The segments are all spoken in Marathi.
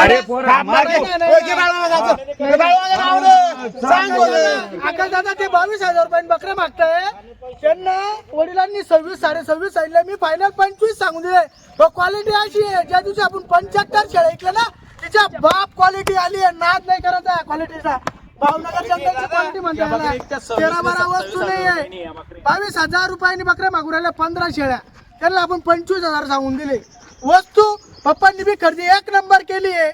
अरे पोरा आकाश दादा ते 22,000 रुपये बकऱ्या मागताय त्यांना वडिलांनी 26 26.5 सांगितलं. मी फायनल 25 सांगून दिले. तो क्वालिटी अशी आहे ज्या दिवशी आपण 75 शेळ्या ऐकलं ना तिच्या बाप क्वालिटी आली आहे. नाद नाही करायचा क्वालिटीचा. भावनगर जंगलची क्वालिटी म्हणतात. 13-12 वस्तू नाही आहे. 22,000 रुपयांनी बकऱ्या मागून राहिल्या 15 शेळ्या. त्यांना आपण 25,000 सांगून दिले. वस्तू पप्पांनी बी खरेदी 1 नंबर केली आहे.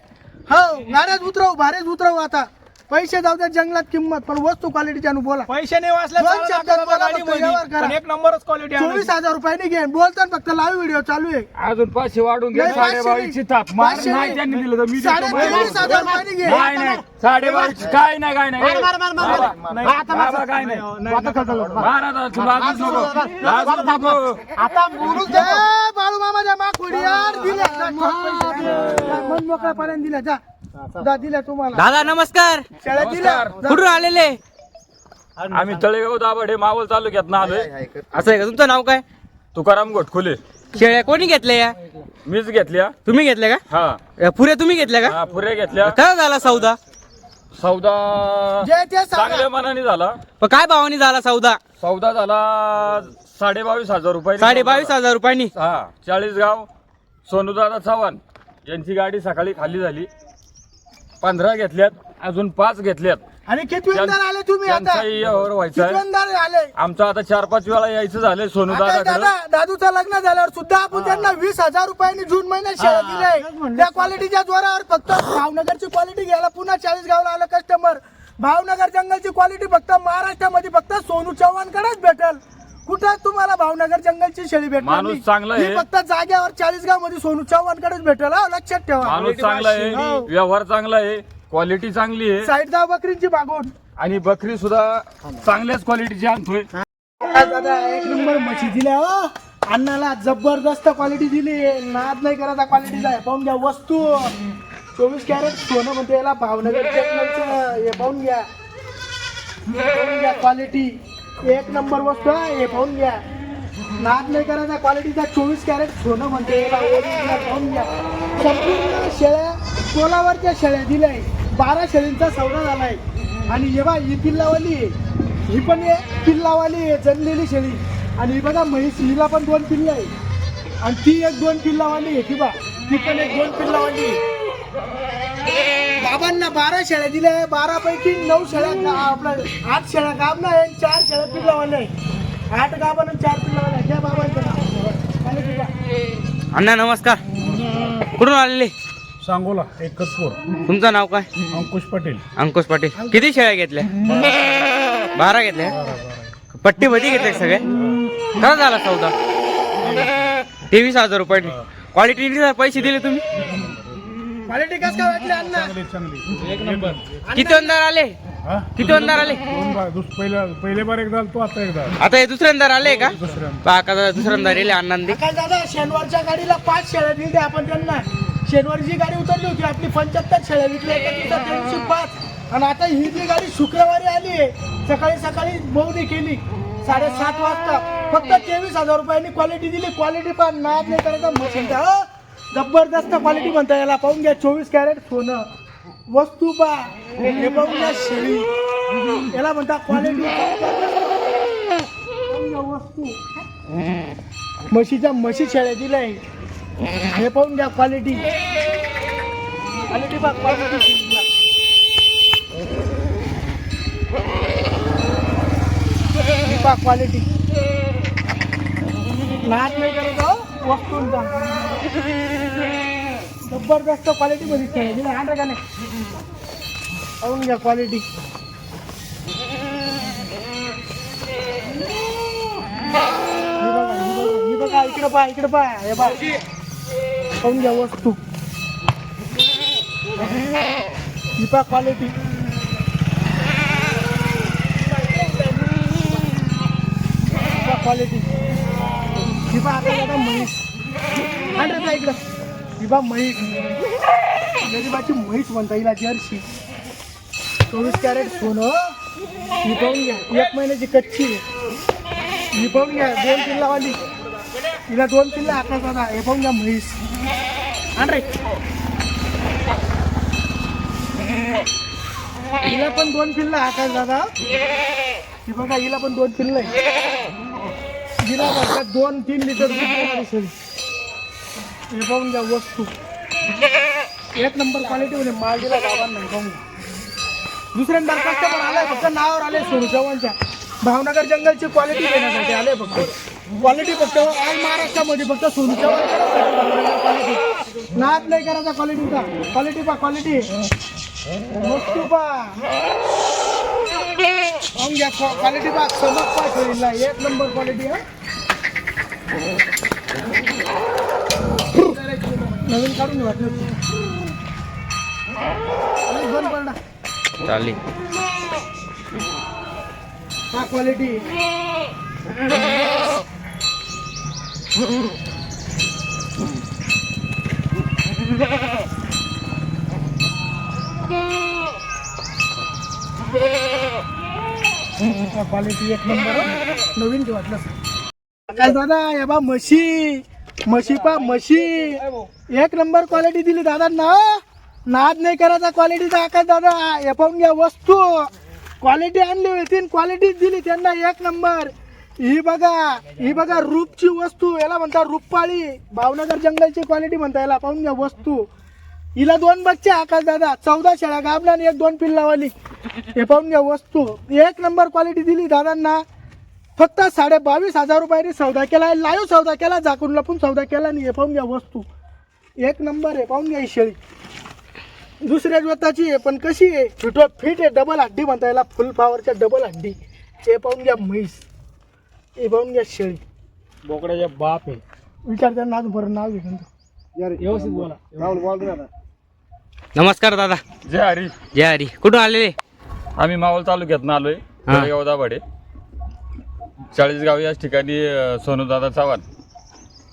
हो गाड्यात उतरव भारेच उतरव. आता पैसे जाऊ द्या जंगलात किंमत पण वस्तू क्वालिटीची अनु बोला. पैसे नाही वाचले दोन शब्दात बोला फक्त व्यवहार करा. पण एक नंबरच क्वालिटी 24,000 रुपयांनी घेऊन बोलताना फक्त लाईव्ह व्हिडिओ चालू आहे. अजून 500 वाढून घे. नाही, 22,000 ताप मार नाही त्यांनी दिलं तर मी देतो. 23,500 रुपयांनी घे. नाही नाही 22,500 काय नाही काय नाही आता बाबा, काय नाही मारा आता, तू लाजूच नको लाजूच नको. आता बोलू दे बाळू मामाच्या मागपुढे यार दिल्या मन मोकळ्यापर्यंत दिल्या. जा दिल्या तुम्हाला. दादा नमस्कार. शेळ्या दिल्या. कुठून आलेले? आम्ही तळेगाव दाभाडे मावळ तालुक्यात ना आलोय. असं आहे का? तुमचं नाव काय? तुकाराम घोटखुले. शेळ्या कोणी घेतल्या या? मीच घेतल्या. तुम्ही घेतल्या का? हा या पुऱ्या तुम्ही घेतल्या का? हा, पुऱ्या घेतल्या. काय झाला सौदा? सौदा जे ते सांगा. चांगल्या मनाने झाला. पण काय भावानी झाला सौदा? सौदा झाला 22,500 रुपये. 22,500 रुपयांनी. हा 40 गाव सोनूदादा चव्हाण यांची गाडी सकाळी खाली झाली. 15 घेतल्यात अजून 5 घेतल्यात. आणि किती वेळा आले तुम्ही आता? त्यांचाही यावर व्हायचं किती आहे. वेळा आले? आमचं आता 4-5 वेळा यायचं झालंय आता सोनूदादाकडे. दादा दादूचं लग्न झाल्यावर सुद्धा आपण त्यांना 20,000 रुपयांनी जून महिन्यात शेळ्या दिले. त्या क्वालिटीच्या जोरावर फक्त भावनगरची क्वालिटी घ्यायला पुन्हा 40 गावला आलं कस्टमर. भावनगर जंगलची क्वालिटी फक्त महाराष्ट्रामध्ये फक्त सोनू चव्हाणकडेच भेटल. कुठं तुम्हाला भावनगर जंगलची शेळी भेटणार माणूस नाही. चांगला आहे. ही फक्त जाग्यावर 40 गाव मध्ये सोनू चव्हाणकडेच भेटेल. हा लक्षात ठेवा. माणूस चांगला आहे, हो. व्यवहार चांगला आहे, क्वालिटी चांगली आहे साईड दाव बकरींची मागून. आणि बकरी सुद्धा चांगल्याच क्वालिटीची आणतोय. दादा 1 नंबर म्हशी दिल्या हो. अन्नाला जबरदस्त क्वालिटी दिली. नाद नाही करायचा क्वालिटीचा. पाहून घ्या वस्तू 24 कॅरेट सोनं म्हणते याला. भावनगर जंगलचं हे पाहून घ्या. पाहून घ्या क्वालिटी 1 नंबर वस्तू आहे. हे पाहून घ्या. नाद नाही करायचा क्वालिटीचा. 24 कॅरेट सोनं म्हणते याला. ओरिजिनल पाहून घ्या. संपूर्ण शेळ्या पोलावरच्या शेळ्या दिल्या. 12 शेळींचा सौदा झालाय. आणि हे बघा ही पिल्लावाली आहे. ही पण पिल्लावाली आहे जणलेली शेळी. आणि ही बघा म्हैस हिला पण 2 पिल्ला आहे. आणि ती 1-2 पिल्लावाली आहे. ती बा ती पण 1-2 पिल्लावाली आहे. बाबांना 12 शेळ्या दिल्या. 12 पैकी 9 शेळ्या आपलं 8 शेळ्या गाब नाही 4 शेळ्या पिल्लावाल्या आहे. 8 गाब आणि 4 पिल्लावाल्या. घ्या बाबांचं नाव. अण्णा नमस्कार. कुठून आलेले? सांगोला एकतपूर. तुमचं नाव काय? अंकुश पटेल. अंकुश पाटील. किती शेळ्या घेतल्या? 12 घेतल्या. पट्टी मध्ये घेतल्या का सगळ्या? काय झाला सौदा? 23,000 रुपये. क्वालिटी पैसे दिले तुम्ही? क्वालिटी कसं काय वाटली अण्णा? चांगली चांगली 1 नंबर. किती अंदार आले? हा? किती अंदार आले? पहिले बार एकदा तो आता एकदा आता हे दुसऱ्यांदा आले का? दुसऱ्या. पहा दुसऱ्यांदा रेले आनंदी. काय दादा शनिवारच्या गाडीला 5 शेळ्या दिल्या आपण त्यांना. शनिवारची गाडी उतरली होती आपली 75 शेळ्या विकल्या. एका दिवसात 305. आणि आता ही जी गाडी शुक्रवारी आली आहे सकाळी बोवणी केली 7:30 वाजता. फक्त 23,000 रुपयांनी क्वालिटी दिली. क्वालिटी पण नाद नाही करायचा मशीन जबरदस्त क्वालिटी म्हणता याला. पाहून घ्या 24 कॅरेट सोनं. वस्तू पा हे पाहून घ्या शेळी. याला म्हणता क्वालिटी. वस्तू म्हशी शेळ्या दिल्या. हे पाहून घ्या क्वालिटी. क्वालिटी पा क्वालिटी. क्वालिटी नाद नाही करत हो वस्तूंचा. जबरदस्त क्वालिटी मध्ये खेळ दिला. हा का नाही? पाहून घ्या क्वालिटी. ही बघा इकडे पहा हे बघा. पाहून घ्या वस्तू. ही पहा क्वालिटी. क्वालिटी. ही पहा आता म्हैस. आणा इकडं. ही बा म्हैस. गरीबाची म्हैस म्हणता येईल. जर्सी 24 कॅरेट सोनं. ही पाहून घ्या 1 महिन्याची कच्ची. ही पाहून घ्या 2 पिल्लावाली. हिला 2 पिल्ला आकाश दादा. हे पाहून घ्या म्हैस. आण रे हिला पण 2 पिल्लं आकाश दादा. ही बघा हिला पण 2 पिल्लं आहे. हिला बघा 2-3 लिटर दूध देणारी शेळी. हे पाहून घ्या वस्तू एक नंबर क्वालिटी मध्ये माल दिला गावांना. पाहून घ्या. दुसऱ्यांदा कस्टमर आलाय फक्त नावावर आले सोनू चव्हाणच्या भावनगर जंगलची क्वालिटी देण्यासाठी आले फक्त. क्वालिटी फक्त ऑल महाराष्ट्रामध्ये फक्त सोनू चव्हाण क्वालिटी. नाद नाही करायचा क्वालिटीचा. क्वालिटी पा क्वालिटी वस्तू पा पाहून घ्या. क्वालिटी पा चमक पा शेळीला एक नंबर क्वालिटी. हा नवीन काढून वाटलं बंद पडला. चालेल. हा क्वालिटी क्वालिटी एक नंबर. नवीन ते वाटलं काय दादा. या बा म्हशी पा म्हशी एक नंबर क्वालिटी दिली दादांना. नाद नाही करायचा क्वालिटीचा आकाश दादा. हे पाहून घ्या वस्तू क्वालिटी आणली होती क्वालिटी दिली त्यांना एक नंबर. ही बघा रूपची वस्तू. याला म्हणतात रूपपाळी. भावनगर जंगलची क्वालिटी म्हणता याला. पाहून घ्या वस्तू. हिला 2 बच्चे आकाश दादा. 14 शेळ्या गाबला आणि 1-2 पिल्लावाली. हे पाहून घ्या वस्तू एक नंबर क्वालिटी दिली दादांना. फक्त 22,500 रुपयांनी सौदा केला. लाईव्ह सौदा केला. झाकून लपून सौदा केला नाही. हे पाहून घ्या वस्तू एक नंबर आहे. पाहून घ्या ही शेळी दुसऱ्या ज्वताची आहे पण कशी आहे फिट आहे. डबल हड्डी म्हणता याला. फुल पॉवरच्या डबल हड्डी. हे पाहून घ्या म्हैस. हे पाहून घ्या शेळी. बोकड्याच्या बाप आहे. विचार त्यांना अजून बरं नाव घेऊन व्यवस्थित बोला. नमस्कार दादा. जय हरी. जय हरी. कुठून आलेले? आम्ही मावळ तालुक्यातून आलोय. तळेगाव दाभाडे 40 गाव याच ठिकाणी सोनू दादा चव्हाण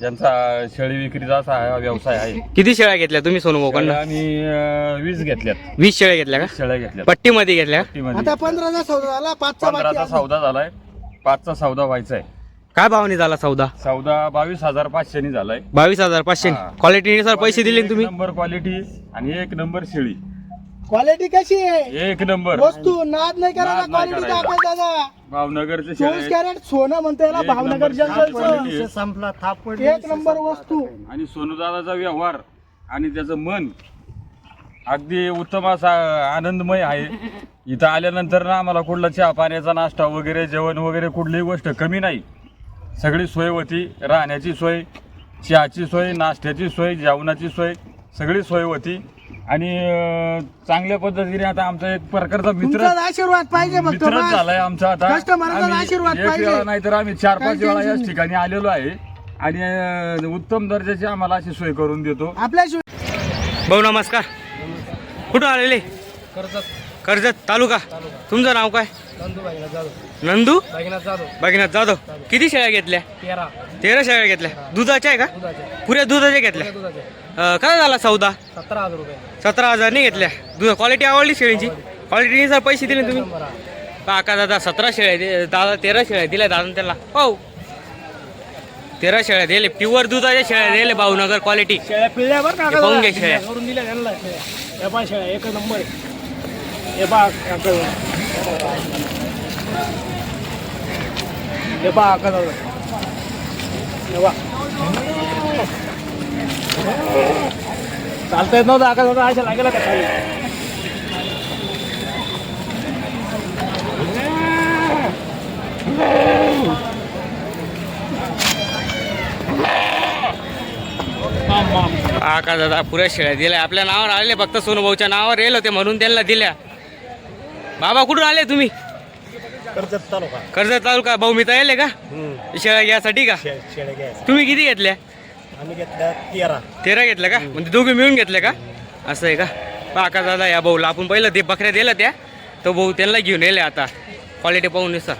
यांचा शेळी विक्रीचा असा व्यवसाय आहे. किती शेळ्या घेतल्या तुम्ही सोनू भाऊकडनं? आम्ही 20 घेतल्यात. 20 शेळ्या घेतल्या का? शेळ्या घेतल्यात पट्टीमध्ये घेतल्या का? पट्टीमध्ये. आता 15चा सौदा झाला. 5चा 15चा सौदा झालाय. 5चा सौदा व्हायचा आहे. काय भावाने झाला सौदा? सौदा 22,500 नी झालाय. 22,500. हा. क्वालिटीनुसार पैसे दिले ना तुम्ही? एक नंबर क्वालिटी आणि एक नंबर शेळी. क्वालिटी कशी आहे एक नंबर वस्तू. नाद नाही करायचा नाद नाही क्वालिटीचा करायचा. आकाश दादा. भावनगरचे 24 कॅरेट सोनं म्हणता याला. एक भावनगर नंबर जंगलचं quality. संपला थाप एक नंबर वस्तू. आणि सोनूदादाचा व्यवहार आणि त्याचं मन अगदी उत्तम असा आनंदमय आहे. इथं आल्यानंतर ना आम्हाला कुठला चहा पाण्याचा नाश्ता वगैरे जेवण वगैरे कुठलीही गोष्ट कमी नाही. सगळी सोय होती. राहण्याची सोय, चहाची सोय, नाश्त्याची सोय, जेवणाची सोय सगळी सोय होती. आणि चांगल्या पद्धतीने आता आमचा एक प्रकारचा मित्र तुमचा आशीर्वाद पाहिजे फक्त मित्रच बस. झालाय आमचा. आता कस्टमरचा आम्ही आशीर्वाद एक पाहिजे. वेळा नाही तर आम्ही 4-5 काही वेळा tension याच नाही. ठिकाणी आलेलो आहे. आणि उत्तम दर्जाची आम्हाला अशी सोय करून देतो. आपल्याशिवाय भाऊ नमस्कार. कुठून आलेले? कर्जत तालुका. तुमचं नाव काय? नंदू भगीनाथ जाधव. किती शेळ्या घेतल्या? 13 शेळ्या घेतल्या. दुधाच्या आहे का? पुऱ्या दुधाच्या घेतल्या. काय झाला सौदा? 17,000 रुपये. 17,000 नाही घेतल्या. दूध क्वालिटी आवडली शेळीची? क्वालिटीनुसार पैसे दिले तुम्ही? काका दादा 17 शेळ्या दादा 13 शेळ्या दिल्या दादा त्याला. हो 13 शेळ्या दिले. प्युअर दुधाच्या शेळ्या दिले. भावनगर क्वालिटी. शेळ्या पिळल्यावर का हे पाहून घ्या शेळ्या. करून दिल्या त्यांना शेळ्या. हे पहा शेळ्या एक नंबर आहे. हे पहा हे पहा आकाश दादा. हे पहा चालता येत नव्हतं आकाश दादा. अशा लागेल का खाली. काका दादा पुऱ्या शेळ्या दिल्या. आपल्या नावावर आले. फक्त सोनू भाऊच्या नावावर येल होते म्हणून त्यांना दिल्या. बाबा कुठून आले तुम्ही? कर्जत तालुका. कर्जत तालुका. भाऊ मी तर आले का शेळ्या घ्यासाठी का? शेळ्या घ्यायचा. तुम्ही किती घेतल्या? आम्ही घेतल्या 13. 13 घेतल्या का? म्हणजे दोघे मिळून घेतले का? असं आहे का? काका दादा या भाऊला आपण पहिलं ते बकऱ्या दिल्या त्या तो भाऊ त्यांना घेऊन येले. आता क्वालिटी पाहून निसा.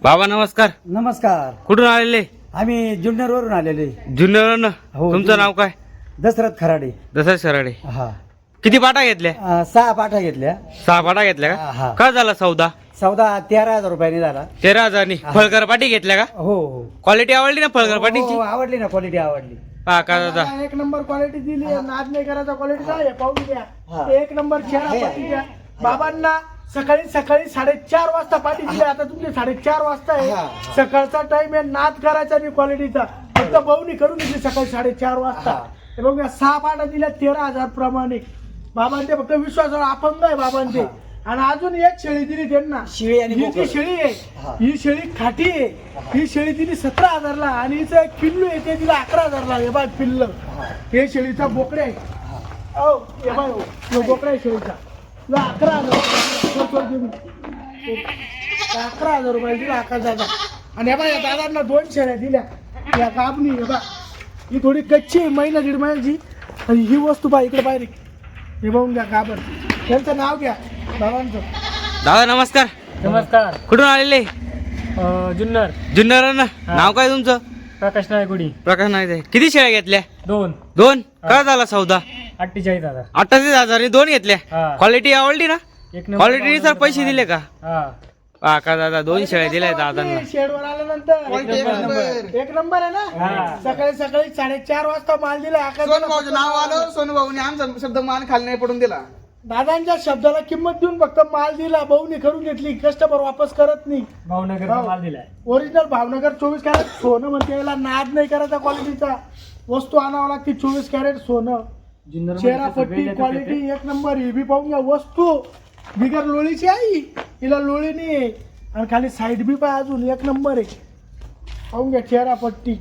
बाबा नमस्कार. नमस्कार. कुठून आलेले? आम्ही जुन्नरवरून आलेले. जुन्नर. हो, तुमचं नाव काय? दशरथ खराडे. दसरा शराडे. हा. किती पाटा घेतल्या? 6 पाठा घेतल्या. 6 पाटा घेतल्या हा. का? काय झाला सौदा? सौदा 13,000 रुपयांनी झाला. 13,000. फळकर पाटी घेतल्या का? हो हो क्वालिटी आवडली ना फळकर पाटीची? हो, आवडली ना. क्वालिटी आवडली. पहा का दादा एक नंबर क्वालिटी दिली आहे, नाद नाही करायचा क्वालिटीचा आहे, पाहून घ्या. एक नंबर चेहरा पाठी द्या. बाबांना सकाळी 4:30 वाजता पाठी दिली. आता तुमचे 4:30 वाजता आहे, सकाळचा टाइम आहे, नाद करायचा नाही क्वालिटीचा. फक्त बहुनी करून घेतली सकाळी 4:30 वाजता. हे बघा 6 पाट्या दिल्या 13,000 प्रमाणे. बाबांचे फक्त विश्वासावर अपंग आहे बाबांचे. आणि अजून एक शेळी दिली त्यांना. शिळी आणि ही जी शेळी आहे ही शेळी खाटी आहे. ही शेळी दिली 17,000ला आणि हिचं एक पिल्लू आहे ते दिलं 11,000ला. हे बघ पिल्ल, हे शेळीचा बोकडे आहे. हो हे बघ, हो बोकडा आहे शेळीचा. तुला 11,000 रुपये दिला आकाश दादा. आणि हे बघ या दादांना 2 शेळ्या दिल्या. या गाबणी हे बघ, ही थोडी कच्ची आहे, महिना 1.5 महिन्याची. आणि ही वस्तू पहा इकडे बाहेर हे बघून घ्या गाबर. त्यांचं नाव घ्या दादांचं. दादा नमस्कार. नमस्कार. कुठून आलेले? जुन्नर. जुन्नर ना. नाव काय तुमचं? प्रकाश नायगुडी. प्रकाश नाही. किती शेळ्या घेतल्या? 2. 2. काय झाला सौदा? 48,000. 48,000 2 घेतल्या. हा. क्वालिटी आवडली ना? एक नंबर. क्वालिटी सर पैसे दिले का? हा. पहा का दादा 2 शेळ्या दिल्या दादांना. शेडवर आल्यानंतर एक नंबर आहे ना. सकाळी 4:30 वाजता माल दिला. नाव आलं सोनू भाऊने आमचा शब्द मान खाली नाही पडून दिला. दादांच्या शब्दाला किंमत देऊन फक्त माल दिला. भाऊनी करून घेतली. कस्टमर वापस करत नाही. भावनगरचा माल दिलाय. ओरिजिनल भावनगर 24 कॅरेट सोनं म्हणते. याला नाद नाही करायचा क्वालिटीचा. वस्तू आणावं लागते 24 कॅरेट सोनं. जुन्नर चेहरा पट्टी क्वालिटी एक नंबर. ही बी पाहून घ्या वस्तू बिगर लोळीची आहे. हिला लोळी नाही आहे. आणि खाली साईड बी पाय अजून एक नंबर आहे. पाहून घ्या चेहरा पट्टी.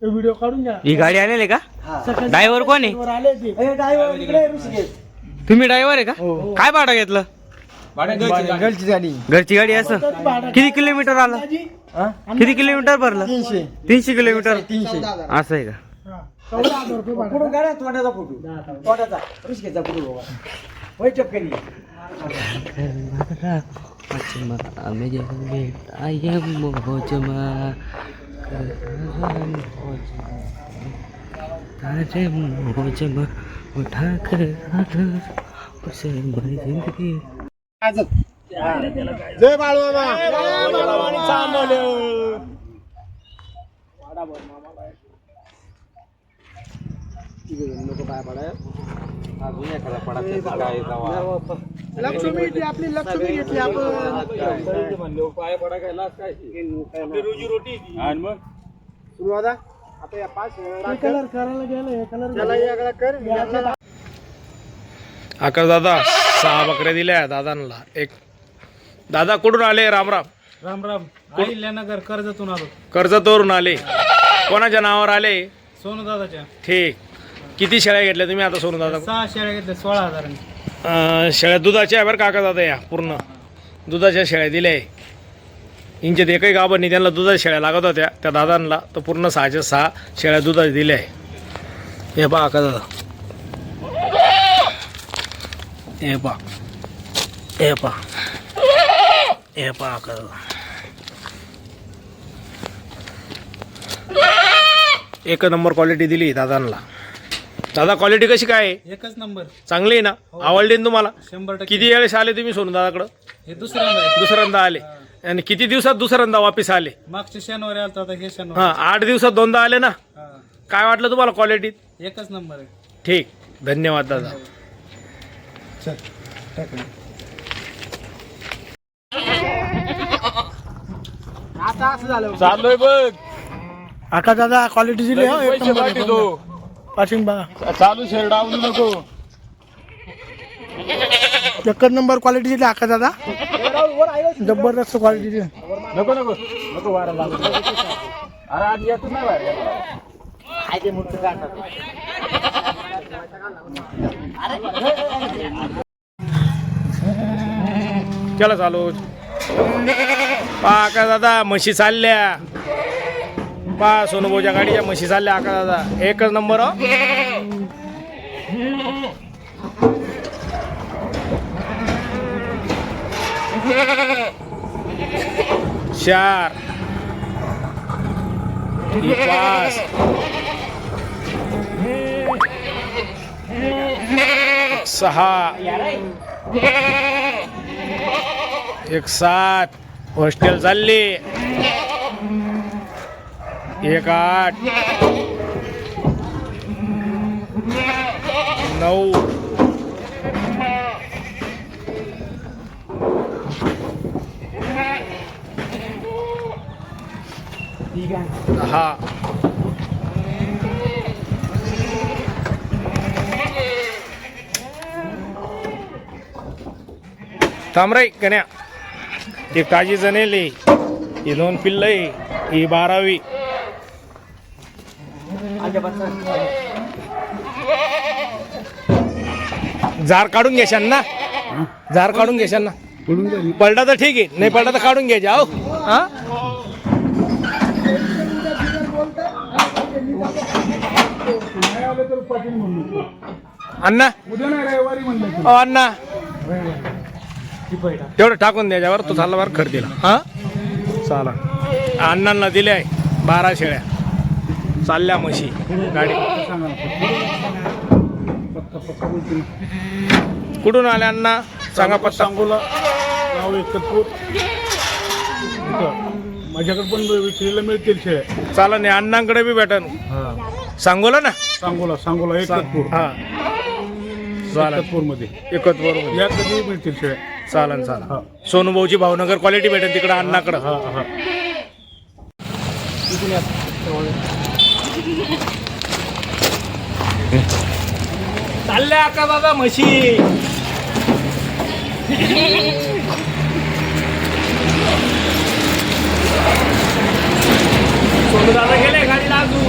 व्हिडिओ काढून घ्या. ही गाडी आलेली का? सकाळी ड्रायव्हर कोण आहे? शेडवर आले ते. ड्रायव्हर इकडे ऋषिकेश. तुम्ही ड्रायव्हर आहे का? काय भाडं घेतलं? गलची गाडी. घरची गाडी असं. तरी भाडं किती किलोमीटर आलं? दाजी, किती किलोमीटर भरलं? 300 किलोमीटर. 300. असं आहे का? हा, 14,000 रुपये भाडं. फोटो काढा तोंडाचा फोटो. तोंडाचा ऋषिकेशचा फोटो बघा. होय चपकनी. जय बाळूमामा. जय बाळूमामा चांदोली. लक्ष्मी ती आपली लक्ष्मी घेतली आपण. आणि मग हे कलर करायला गेलं. हे कलर कर. आकाश दादा 6 बकऱ्या दिल्या दादांना. एक दादा कुठून आले? राम राम. राम राम. अहिल्यानगर कर्जतून आलो. कर्जतवरून आले. कोणाच्या नावावर आले? सोनू दादाच्या. ठीक. किती शेळ्या घेतल्या तुम्ही आता सोनू दादा? 6 शेळ्या घेतल्या 16,000. शेळ्या दुधाच्या आहे बरं का आकाश दादा. या पूर्ण दुधाच्या शेळ्या दिल्या आहे. इंच्यात एकही गाभण नाही. त्यांना दुधाच्या शेळ्या लागत होत्या त्या दादांना. तर पूर्ण 6च्या 6 शेळ्या दुधाच्या दिल्या आहे. हे पहा आकाश दादा. हे पहा. हे पहा. हे पहा आकाश दादा. एक नंबर क्वालिटी दिली दादांना. दादा क्वालिटी कशी काय आहे? एकच नंबर. चांगली आहे ना? आवडली ना तुम्हाला? 100%. किती वेळेस आले तुम्ही सोनू दादाकडं? हे दुसऱ्यांदा आहे. दुसऱ्यांदा आले. आणि किती दिवसात दुसऱ्यांदा वापिस आले? मागच्या शनिवारी आलता आता हे शनिवारी. हां 8 दिवसात 2दा आले ना. हा. काय वाटलं तुम्हाला क्वालिटीत? एकच नंबर आहे. ठीक. धन्यवाद दादा. आता असं झालं. चाललोय बघ. आकाश दादा क्वालिटी दिली. हो, एक पैसे नंबर पाठी आहे. तो. पाठीण बघा. चालू शेड आवडू नको. एकच नंबर क्वालिटी दिली आकाश दादा. जबरदस्त क्वालिटी दिली. नको नको नको वारा लागू. अरे आज येतच नाही बाहेर. चला चालू. पहा आकाश दादा म्हशी चालल्या. पहा सोनूभाऊच्या गाडीच्या म्हशी चालल्या आकाश दादा. एकच नंबर. हो 4 5 6 1 7 हॉस्टेल चालली. 1 8 9 10 थांबराई कन्या ते ताजी जनेले ही 2 पिल्ल ही 12वी जार काढून घ्याशान ना जार काढून घ्याशान ना पलटा तर ठीक आहे नाही पलटा तर काढून घ्यायचे अहो हा अण्णा अण्णा तेवढं टाकून द्यायच्यावर तो चालला बरं खरेदीला हा चाला अण्णांना दिल्या आहे 12 शेळ्या चालल्या म्हशी गाडी कुठून आल्या अण्णा सांगा पत्ता सांगोला गाव एकतपूर माझ्याकडे पण विक्रीला मिळतील शेळ्या चाला नाही अण्णांकडे बी भेटन सांगोला ना सांगोला एकतपूर हा चालेल एकतपूर मध्ये एकतपूर या कधी मिळतील शेळ्या चालन चालन सोनूभाऊची भावनगर क्वालिटी भेटेल तिकडे अण्णाकडं चालल्या का बाबा म्हशी सोनू दादा गेले गाडीला अजून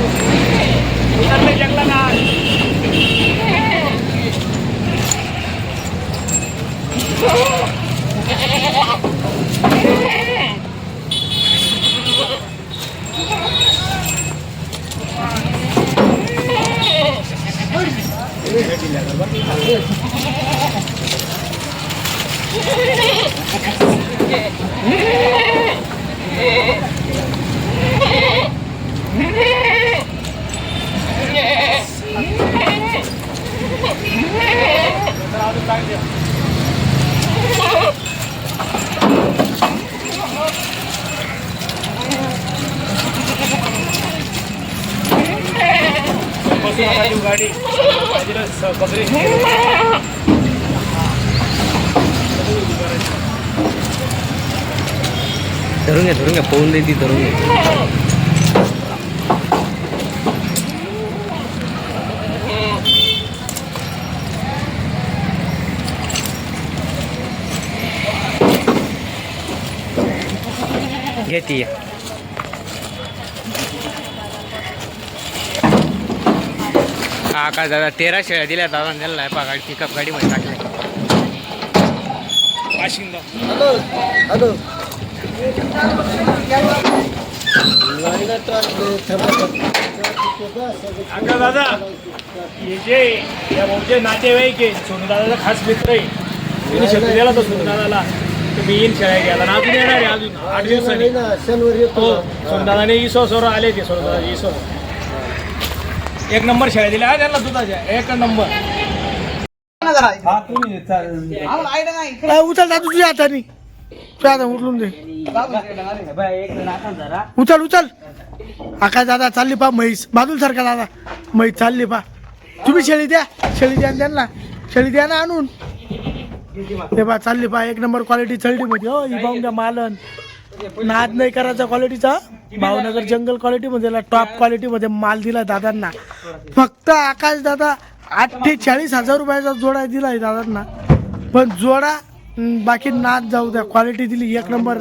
उतरले जंगलाला गाडी धरून घ्या पळून देते धरून घ्या घेते का दादा 13 शेळ्या दिल्या दादा त्यांना गाडी पिकअप गाडीमध्ये टाकल्या वाशिंदा अगं दादा हे जे या भाऊचे नातेवाईक आहे सोनू दादाचा खास मित्र आहे त्यांनी शब्द दिला तो सोनू दादाला तुम्ही येईल शेळ्या घ्यायला ना अजून येणार आहे अजून 8 दिवसांनी हो सोनू दादाने इसोसवर आले ते सोनू दादा इसो 1 नंबर शेळ्या दिल्या त्यांना दुधाच्या 1 नंबर उचल दादू तुझ्या हाताने तुझ्या हाताने उचलून दे उचल आकाश दादा चालली पा म्हैस बाजूला सारखा दादा म्हैस चालली पा तुम्ही शेळी द्या त्यांना शेळी द्या ना आणून ते बा चालली पा 1 नंबर क्वालिटी चढली मध्ये हो ही पाहून द्या मालन नाद नाही करायचा क्वालिटीचा भावनगर जंगल क्वालिटी मध्ये टॉप क्वालिटी मध्ये माल दिला दादांना फक्त आकाश दादा 48,000 रुपयाचा जोडा दिलाय दादांना पण जोडा बाकी नाद जाऊ द्या क्वालिटी दिली 1 नंबर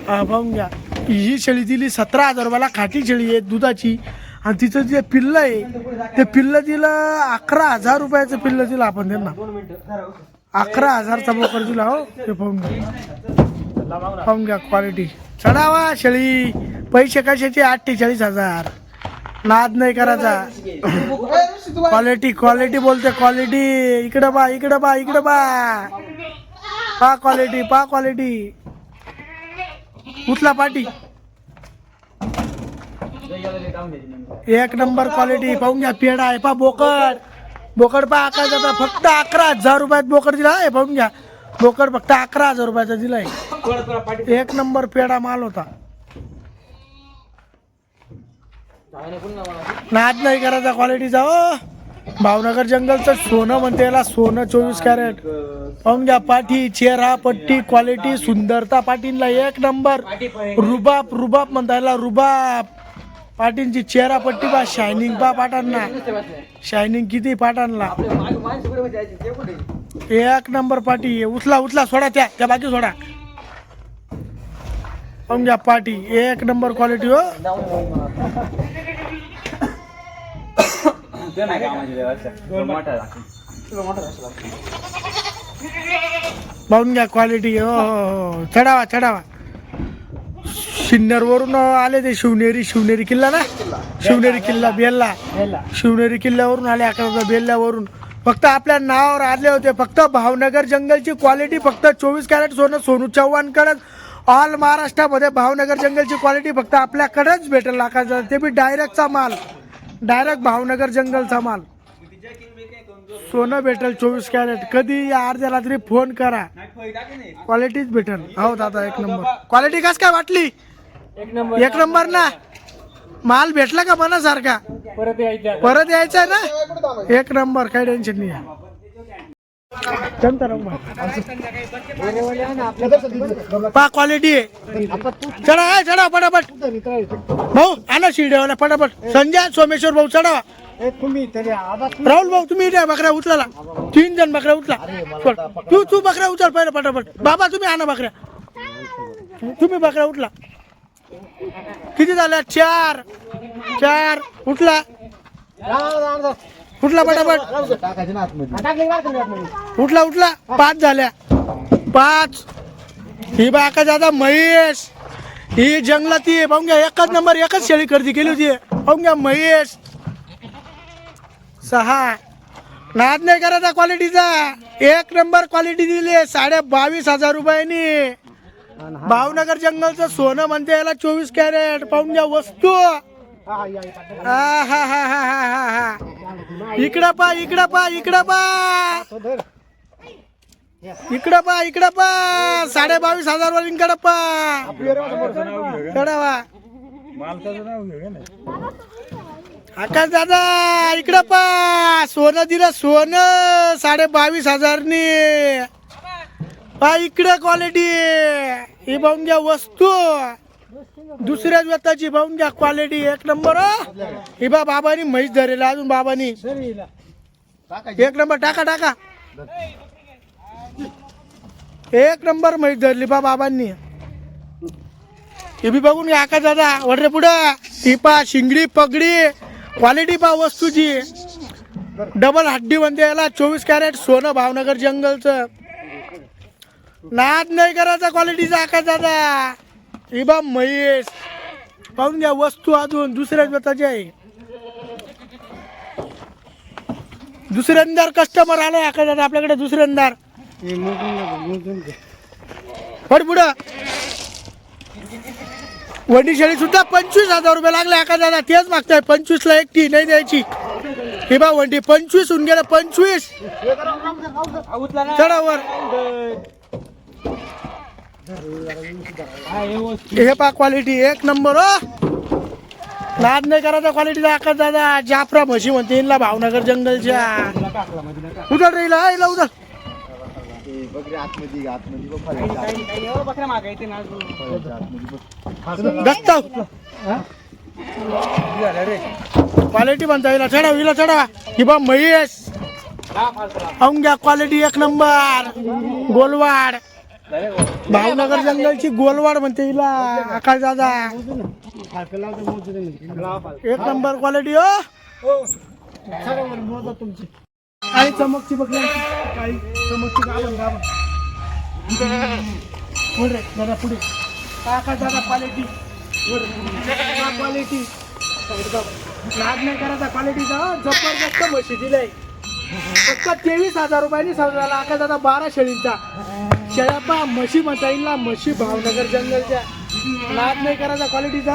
पाहून घ्या ही शेळी दिली 17,000 रुपयाला खाटी शेळी आहे दुधाची आणि तिचं जे पिल्ल आहे ते पिल्ल दिलं 11,000 रुपयाचं पिल्ल दिलं आपण त्यांना 11,000चा बोकड दिला हो ते पाहून घ्या क्वालिटी चढावा शेळी पैसे कशाचे 48,000 नाद नाही करायचा क्वालिटी बोलते क्वालिटी इकडं बा पा क्वालिटी उचला पाटी 1 नंबर क्वालिटी पाहून घ्या पेडा आहे पा बोकड पा आकाश दादा फक्त 11,000 रुपयात बोकड दिला आहे पाहून घ्या बोकड फक्त 11,000 रुपयाचा दिलाय 1 नंबर पेडा माल होता नाद नाही करायचा क्वालिटीचा हो भावनगर जंगलचं सोनं म्हणते याला, सोनं 24 कॅरेट. पाहून घ्या पाठी, चेहरा, पट्टी, क्वालिटी, सुंदरता पाटींला एक नंबर. रुबाब रुबाब म्हणता याला, रुबाब. पाटींची चेहरा पट्टी बा, शायनिंग बा पाटांना, शायनिंग किती पाटांना. एक नंबर पाटी. उचला उचला, सोडा त्या बाकी सोडा. पाहून घ्या पाटी, एक नंबर क्वालिटी हो. पाहून घ्या क्वालिटी हो. चढावा चढावा. सिन्नर वरून आले ते शिवनेरी किल्ला ना, शिवनेरी किल्ला बेल्ला, शिवनेरी किल्ल्यावरून आले, अकरा बेल्ल्यावरून. फक्त आपल्या नावावर आले होते. फक्त भावनगर जंगलची क्वालिटी फक्त 24 कॅरेट सोनं सोनू चव्हाणकडे. ऑल महाराष्ट्रामध्ये भावनगर जंगलची क्वालिटी फक्त आपल्याकडेच भेटेल लाखाचा, ते बी डायरेक्टचा माल, डायरेक्ट भावनगर जंगलचा माल. सोनं भेटेल 24 कॅरेट. कधी या अर्ध्या रात्री फोन करा, क्वालिटीच भेटेल. हो दादा एक नंबर क्वालिटी. कस काय वाटली? एक नंबर ना. माल भेटला का मनासारखा? परत यायचा ना. एक नंबर, काही टेन्शन नाही. पा क्वालिटी आहे. चढा चढा पटापट भाऊ, आणा शिड्यावाला पटापट. संजय सोमेश्वर भाऊ चढा. राहुल भाऊ तुम्ही इथे बकऱ्या उचला. 3 जण बकऱ्या उचला. तू बकऱ्या उचल पहिले पटापट. बाबा तुम्ही आणा बकऱ्या. तुम्ही बकऱ्या उचला. किती झाल्या? 4 उठला. उठला पटापट. उठला 5 झाल्या. 5. ही बाका दादा महेश, ही जंगलाती आहे. पाहून घ्या एकच नंबर, एकच शेळी खरेदी केली होती. पाहून घ्या महेश. 6. नाद नाही करायचा क्वालिटीचा. एक नंबर क्वालिटी दिली. 22,500 रुपयांनी. भावनगर जंगलचं सोनं म्हणते याला 24 कॅरेट. पाहून घ्या वस्तू. इकडं पा इकडं पा इकडं पा इकडं पा इकडं पा. 22,500 वालींकडं पा. चढावा. आकाश दादा इकडं पा. सोनं दिलं सोनं 22,500नी. पा इकडे क्वालिटी. ही पाहून घ्या वस्तू. दुसऱ्याच व्यताची पाहून घ्या क्वालिटी एक नंबर. ही बा बाबानी म्हैस धरेला अजून बाबानी. एक नंबर. टाका. एक नंबर म्हैस धरली बा बाबांनी. हे बी बघून घ्या आकाश दादा. वडरे पुढं. ती पा शिंगडी पगडी क्वालिटी पा वस्तूची. डबल हड्डी म्हणते याला. 24 कॅरेट सोनं भावनगर जंगलचं. नाद नाही करायचा क्वालिटीचा आकाश दादा. ही बा महेश. पाहून घ्या वस्तू अजून दुसऱ्याच व्यताची आहे. दुसऱ्यांदार कस्टमर आलाय आकाश दादा आपल्याकडे. दुसऱ्यांदार पड पुढं. वडी शेळी सुद्धा 25,000 रुपये लागले आकाश दादा. तेच मागताय. 25ला एकटी नाही द्यायची. हे बा वंडी 25 होऊन गेलं. 25 चढावर. हे पा क्वालिटी एक नंबर हो. नाद नाही करायचा क्वालिटीचा आकाश दादा. जाफरा म्हशी म्हणते इनला भावनगर जंगलच्या. उचल रे हिला उचल. क्वालिटी म्हणता येईल. चढा हिला चढा. ही बा महेश. पाहून घ्या क्वालिटी एक नंबर. गोलवाड भावनगर जंगलची गोलवाड म्हणते हिला आकाश दादा. एक नंबर क्वालिटी हो. काही चमकची बघण्याची काही चमकची गाभण पुढे पुढे आकाश दादा क्वालिटी क्वालिटी. नाद नाही करायचा क्वालिटीचा. जबरदस्त म्हशी दिलाय. फक्त 23,000 रुपयांनी समजायला आकाश दादा. 12 शेळींचा. शेळ्या पा म्हशी म्हणता येईल ना. म्हशी भावनगर जंगलच्या. नाद नाही करायचा क्वालिटीचा.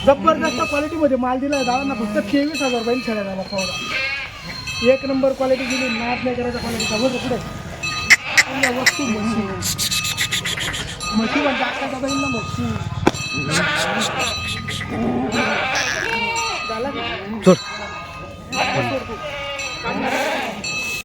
जबरदस्त क्वालिटी मध्ये माल दिलाय दादांना. फक्त 23,000 रुपयांनी शेळ्या झाला पावला. एक नंबर क्वालिटी दिली. नाद नाही करायचा क्वालिटीचा. बघ पुढे वस्तू म्हशी म्हणता आकाश दादा येईल ना. म्हशी झाला सोड तू.